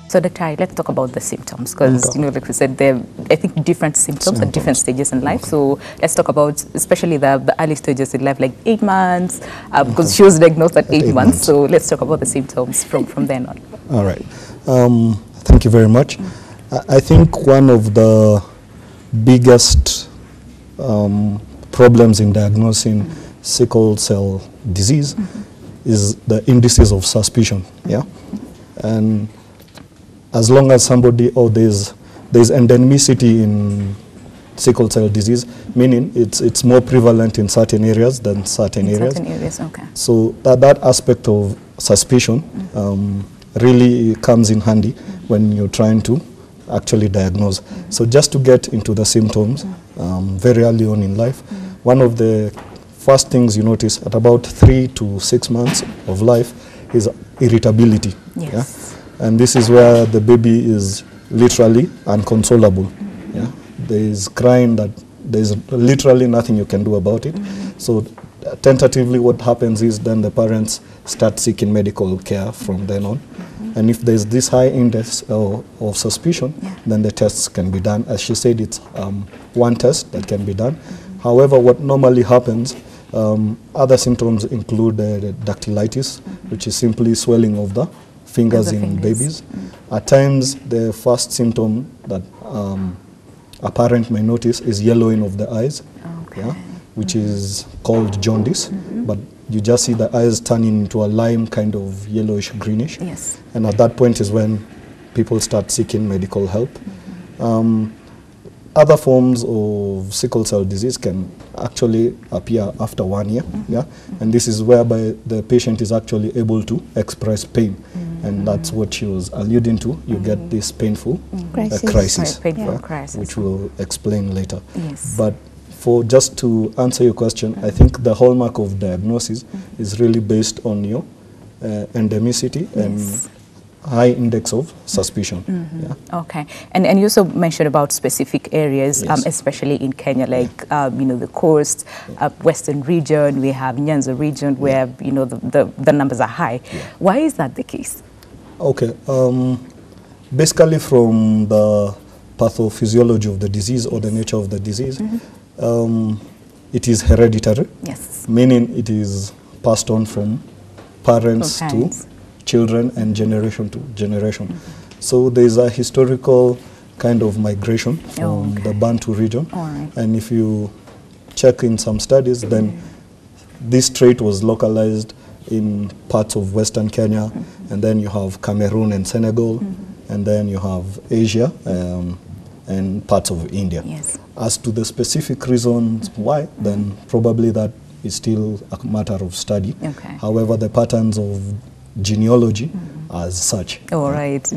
So, Dr. let's talk about the symptoms because, you know, like we said, there are, I think, different symptoms at different stages in life. So, let's talk about especially the early stages in life, like 8 months, because she was diagnosed at 8 months. So, let's talk about the symptoms from then on. All right. Thank you very much. I think one of the biggest problems in diagnosing sickle cell disease is the indices of suspicion. Yeah, and as long as somebody there's endemicity in sickle cell disease, meaning it's more prevalent in certain areas than certain areas. Certain areas, okay. So that aspect of suspicion really comes in handy when you're trying to actually diagnose. So just to get into the symptoms very early on in life, one of the first things you notice at about 3 to 6 months of life is irritability. Yes. Yeah? And this is where the baby is literally unconsolable. Yeah? There is crying that there's literally nothing you can do about it. So tentatively what happens is then the parents start seeking medical care from then on. And if there's this high index of suspicion, then the tests can be done. As she said, it's one test that can be done. However, what normally happens, other symptoms include dactylitis, which is simply swelling of the fingers in babies. At times, the first symptom that a parent may notice is yellowing of the eyes, which is called jaundice, but you just see the eyes turning into a lime kind of yellowish greenish. Yes. And at that point is when people start seeking medical help. Other forms of sickle cell disease can actually appear after 1 year, and this is whereby the patient is actually able to express pain, and that's what she was alluding to. You get this painful crisis, which we'll explain later. Yes. But for just to answer your question, I think the hallmark of diagnosis is really based on your endemicity and high index of suspicion. Okay, and you also mentioned about specific areas, especially in Kenya, like you know, the coast, western region. We have Nyanza region where you know the numbers are high. Why is that the case? Okay, basically from the pathophysiology of the disease or the nature of the disease, it is hereditary. Yes. Meaning it is passed on from parents to children and generation to generation. So there is a historical kind of migration from the Bantu region. And if you check in some studies, then this trait was localized in parts of Western Kenya, and then you have Cameroon and Senegal, and then you have Asia and parts of India. Yes. As to the specific reasons why, then probably that is still a matter of study. Okay. However, the patterns of genealogy as such. All right.